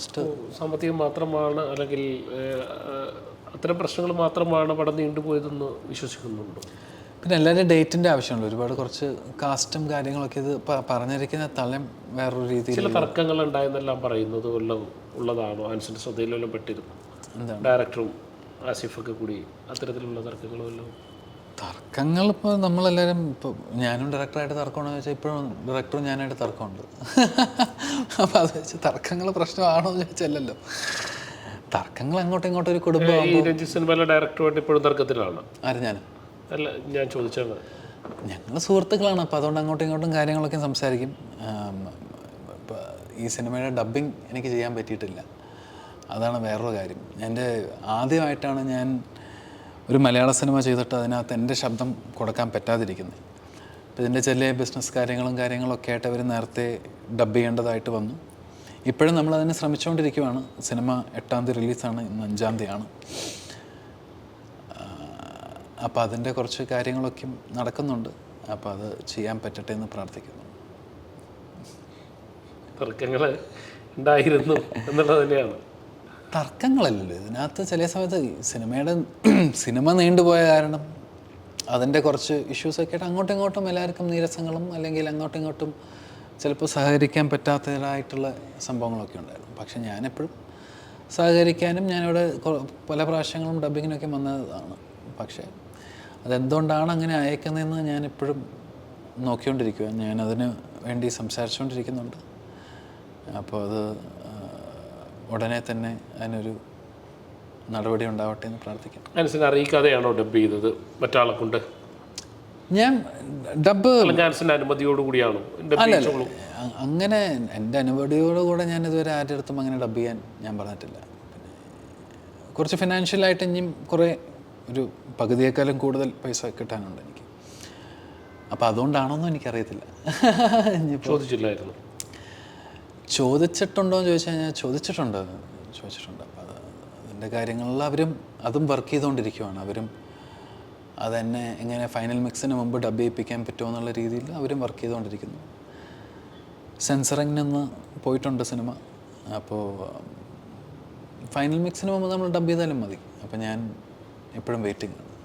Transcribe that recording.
സാമ്പത്തികം മാത്രമാണ് അല്ലെങ്കിൽ അത്തരം പ്രശ്നങ്ങൾ മാത്രമാണ് പടം നീണ്ടുപോയതെന്ന് വിശ്വസിക്കുന്നുണ്ടോ? പിന്നെ എല്ലാവരും ഡേറ്റിൻ്റെ ആവശ്യമുണ്ട്. ഒരുപാട് കുറച്ച് കാസ്റ്റും കാര്യങ്ങളൊക്കെ ഇത് പറഞ്ഞിരിക്കുന്ന തലം വേറൊരു രീതിയിൽ ചില തർക്കങ്ങൾ ഉണ്ടായെന്നെല്ലാം പറയുന്നത് ഉള്ളതാണോ? ആൻസിൻ്റെ ശ്രദ്ധയിലെല്ലാം പെട്ടിരുന്നു. ഡയറക്ടറും ആസിഫൊക്കെ കൂടി അത്തരത്തിലുള്ള തർക്കങ്ങളുമെല്ലാം. തർക്കങ്ങൾ ഇപ്പോൾ നമ്മളെല്ലാവരും ഇപ്പോൾ ഞാനും ഡയറക്ടറായിട്ട് തർക്കമാണെന്ന് വെച്ചാൽ ഇപ്പോഴും ഡയറക്ടറും ഞാനായിട്ട് തർക്കമുണ്ട്. അപ്പോൾ അത് വെച്ച് തർക്കങ്ങൾ പ്രശ്നമാണോ എന്ന് ചോദിച്ചല്ലോ. തർക്കങ്ങൾ അങ്ങോട്ടും ഇങ്ങോട്ടും ഒരു കുടുംബം. ഈ രഞ്ജിത്ത് സിനിമയിലെ ഡയറക്ടറുമായിട്ട് ഇപ്പോഴും തർക്കത്തിലാണ്. ആര്? ഞാൻ അല്ല, ഞാൻ ചോദിച്ചാണ്. ഞങ്ങൾ സുഹൃത്തുക്കളാണ്, അപ്പോൾ അതുകൊണ്ട് അങ്ങോട്ടും ഇങ്ങോട്ടും കാര്യങ്ങളൊക്കെ സംസാരിക്കും. ഇപ്പോൾ ഈ സിനിമയുടെ ഡബ്ബിങ് എനിക്ക് ചെയ്യാൻ പറ്റിയിട്ടില്ല, അതാണ് വേറൊരു കാര്യം. എൻ്റെ ആദ്യമായിട്ടാണ് ഞാൻ ഒരു മലയാള സിനിമ ചെയ്തിട്ട് അതിനകത്ത് എൻ്റെ ശബ്ദം കൊടുക്കാൻ പറ്റാതിരിക്കുന്നത്. അപ്പോൾ ഇതിൻ്റെ ചില ബിസിനസ് കാര്യങ്ങളൊക്കെ ആയിട്ട് അവർ നേരത്തെ ഡബ് ചെയ്യേണ്ടതായിട്ട് വന്നു. ഇപ്പോഴും നമ്മളതിന് ശ്രമിച്ചുകൊണ്ടിരിക്കുകയാണ്. സിനിമ 8-ാം തീയതി റിലീസാണ്, ഇന്ന് 5-ാം തീയതിയാണ്. അപ്പോൾ അതിൻ്റെ കുറച്ച് കാര്യങ്ങളൊക്കെ നടക്കുന്നുണ്ട്. അപ്പോൾ അത് ചെയ്യാൻ പറ്റട്ടെ എന്ന് പ്രാർത്ഥിക്കുന്നു. തർക്കങ്ങൾ ഉണ്ടായിരുന്നു എന്നുള്ളത് തന്നെയാണ്. തർക്കങ്ങളല്ലല്ലോ ഇതിനകത്ത്. ചില സമയത്ത് സിനിമ നീണ്ടുപോയ കാരണം അതിൻ്റെ കുറച്ച് ഇഷ്യൂസൊക്കെ ആയിട്ട് അങ്ങോട്ടും ഇങ്ങോട്ടും എല്ലാവർക്കും നീരസങ്ങളും അല്ലെങ്കിൽ അങ്ങോട്ടും ഇങ്ങോട്ടും ചിലപ്പോൾ സഹകരിക്കാൻ പറ്റാത്തതായിട്ടുള്ള സംഭവങ്ങളൊക്കെ ഉണ്ടായിരുന്നു. പക്ഷെ ഞാനെപ്പോഴും സഹകരിക്കാനും ഞാനിവിടെ പല പ്രാവശ്യങ്ങളും ഡബ്ബിങ്ങിനൊക്കെ വന്നതാണ്. പക്ഷേ അതെന്തുകൊണ്ടാണ് അങ്ങനെ അയക്കുന്നതെന്ന് ഞാനിപ്പോഴും നോക്കിക്കൊണ്ടിരിക്കുക. ഞാനതിന് വേണ്ടി സംസാരിച്ചുകൊണ്ടിരിക്കുന്നുണ്ട്. അപ്പോൾ അത് ഉടനെ തന്നെ അതിനൊരു നടപടി ഉണ്ടാവട്ടെ എന്ന് പ്രാർത്ഥിക്കാം. ആൻസിനെ അറിയിക്കാതെയാണോ ഡബ് ചെയ്തത് മറ്റാളെ കൊണ്ട്? ഞാൻ ഡബ് ആൻസിൻ്റെ അനുമതിയോടുകൂടിയാണോ? അല്ലല്ല, അങ്ങനെ എൻ്റെ അനുമതിയോടുകൂടെ ഞാൻ ഇതുവരെ ആരുടെ അടുത്തും അങ്ങനെ ഡബ് ചെയ്യാൻ ഞാൻ പറഞ്ഞിട്ടില്ല. പിന്നെ കുറച്ച് ഫിനാൻഷ്യലായിട്ട് ഇനിയും കുറേ ഒരു പകുതിയേക്കാളും കൂടുതൽ പൈസ കിട്ടാനുണ്ട് എനിക്ക്. അപ്പോൾ അതുകൊണ്ടാണോന്നും എനിക്കറിയത്തില്ല. ചോദിച്ചില്ലായിരുന്നു? ചോദിച്ചിട്ടുണ്ടോ എന്ന് ചോദിച്ചു കഴിഞ്ഞാൽ ചോദിച്ചിട്ടുണ്ട്. അപ്പോൾ അതിൻ്റെ കാര്യങ്ങളിൽ അവരും അതും വർക്ക് ചെയ്തുകൊണ്ടിരിക്കുകയാണ്. അവരും അതെന്നെ എങ്ങനെ ഫൈനൽ മിക്സിന് മുമ്പ് ഡബ് ചെയ്യിപ്പിക്കാൻ പറ്റുമോ എന്നുള്ള രീതിയിൽ അവരും വർക്ക് ചെയ്തുകൊണ്ടിരിക്കുന്നു. സെൻസറിങ്ങിൽ നിന്ന് പോയിട്ടുണ്ട് സിനിമ. അപ്പോൾ ഫൈനൽ മിക്സിന് മുമ്പ് നമ്മൾ ഡബ് ചെയ്താലും മതി. അപ്പോൾ ഞാൻ എപ്പോഴും വെയിറ്റിംഗ് ആണ്.